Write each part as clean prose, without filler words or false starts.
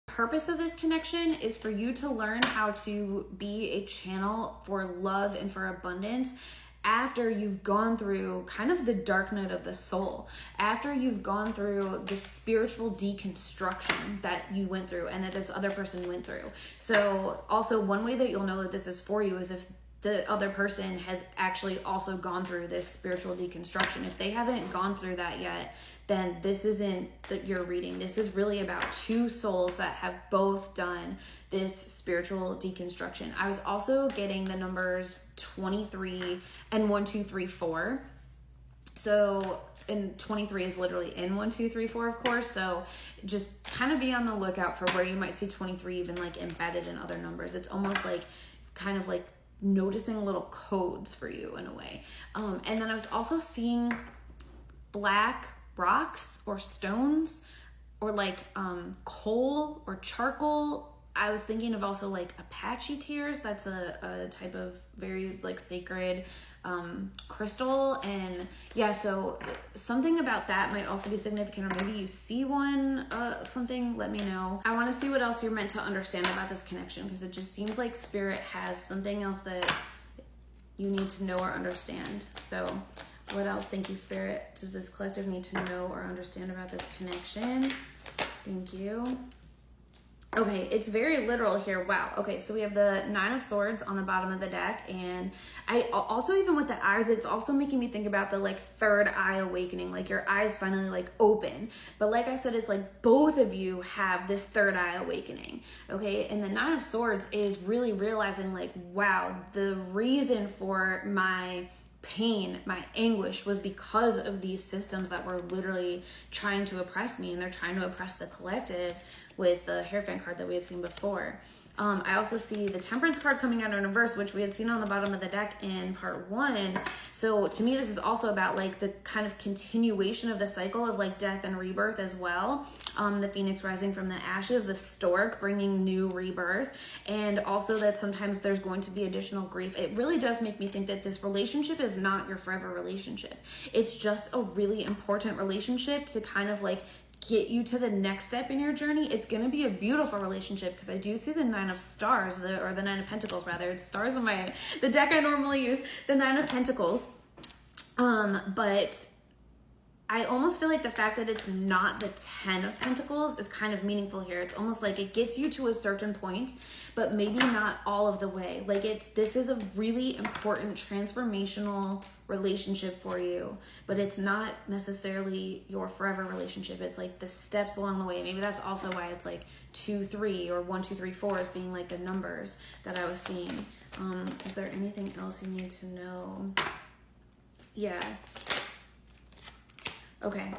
Purpose of this connection is for you to learn how to be a channel for love and for abundance after you've gone through kind of the dark night of the soul, after you've gone through the spiritual deconstruction that you went through and that this other person went through. So also one way that you'll know that this is for you is if the other person has actually also gone through this spiritual deconstruction. If they haven't gone through that yet, then this isn't your reading. This is really about two souls that have both done this spiritual deconstruction. I was also getting the numbers 23 and 1, 2, 3, 4. So, and 23 is literally in 1, 2, 3, 4, of course. So just kind of be on the lookout for where you might see 23 even like embedded in other numbers. It's almost like kind of like noticing little codes for you in a way. And then I was also seeing black rocks or stones or like coal or charcoal. I was thinking of also like Apache tears. That's a type of very like sacred crystal. And yeah, so something about that might also be significant, or maybe you see one, something, let me know. I want to see what else you're meant to understand about this connection, because it just seems like Spirit has something else that you need to know or understand. So what else, thank you, Spirit, does this collective need to know or understand about this connection? Thank you. Okay, it's very literal here. Wow. Okay, so we have the 9 of Swords on the bottom of the deck, and I also, even with the eyes, it's also making me think about the like third eye awakening, like your eyes finally like open. But like I said, it's like both of you have this third eye awakening. Okay, and the 9 of Swords is really realizing like, wow, the reason for my pain, my anguish, was because of these systems that were literally trying to oppress me, and they're trying to oppress the collective with the Hierophant card that we had seen before. I also see the Temperance card coming out in reverse, which we had seen on the bottom of the deck in part 1. So to me, this is also about like the kind of continuation of the cycle of like death and rebirth as well. The Phoenix rising from the ashes, the Stork bringing new rebirth, and also that sometimes there's going to be additional grief. It really does make me think that this relationship is not your forever relationship. It's just a really important relationship to kind of like get you to the next step in your journey. It's going to be a beautiful relationship, because I do see the 9 of stars, or the 9 of pentacles rather. It's stars in the deck I normally use, the 9 of pentacles. But I almost feel like the fact that it's not the 10 of pentacles is kind of meaningful here. It's almost like it gets you to a certain point, but maybe not all of the way. Like this is a really important transformational relationship for you, but it's not necessarily your forever relationship. It's like the steps along the way. Maybe that's also why it's like 2, 3 or 1, 2, 3, 4 as being like the numbers that I was seeing. Is there anything else you need to know? Yeah. Okay,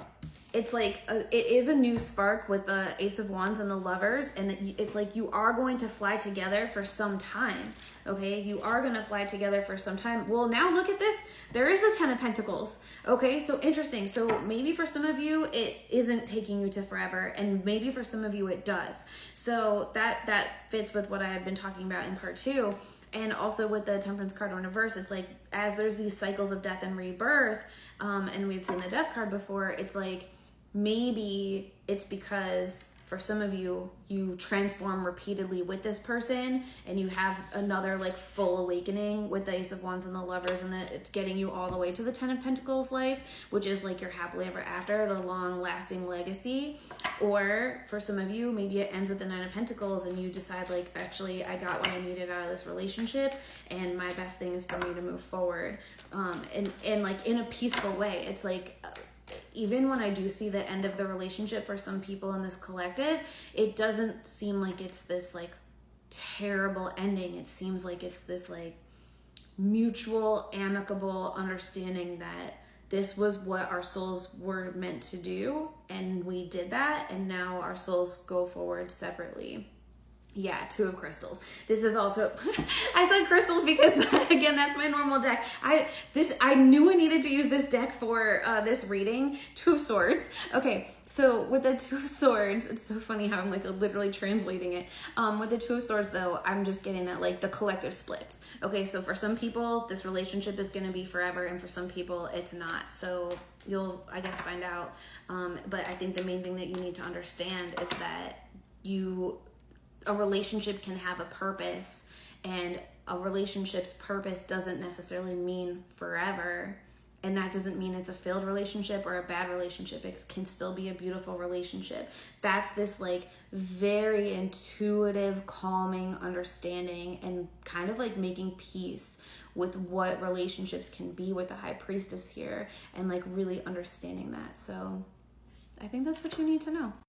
it's like it is a new spark with the Ace of Wands and the Lovers, and it's like you are going to fly together for some time. Okay, you are going to fly together for some time. Well, now look at this. There is the 10 of Pentacles. Okay, so interesting. So maybe for some of you it isn't taking you to forever, and maybe for some of you it does. So that fits with what I had been talking about in part 2. And also with the Temperance card in reverse, it's like as there's these cycles of death and rebirth, and we'd seen the Death card before, it's like maybe it's because for some of you, you transform repeatedly with this person, and you have another like full awakening with the Ace of Wands and the Lovers, and that it's getting you all the way to the 10 of Pentacles life, which is like your happily ever after, the long lasting legacy. Or for some of you, maybe it ends at the 9 of Pentacles, and you decide like, actually, I got what I needed out of this relationship, and my best thing is for me to move forward, and like in a peaceful way. It's like, even when I do see the end of the relationship for some people in this collective, it doesn't seem like it's this like terrible ending. It seems like it's this like mutual, amicable understanding that this was what our souls were meant to do, and we did that, and now our souls go forward separately. Yeah, 2 of crystals. This is also, I said crystals because again, that's my normal deck. I knew I needed to use this deck for this reading. 2 of Swords. Okay, so with the 2 of Swords, it's so funny how I'm like literally translating it. With the 2 of Swords though, I'm just getting that like the collective splits. Okay, so for some people, this relationship is going to be forever, and for some people, it's not. So you'll, I guess, find out. But I think the main thing that you need to understand is that a relationship can have a purpose, and a relationship's purpose doesn't necessarily mean forever. And that doesn't mean it's a failed relationship or a bad relationship. It can still be a beautiful relationship. That's this like very intuitive, calming understanding, and kind of like making peace with what relationships can be with the High Priestess here, and like really understanding that. So I think that's what you need to know.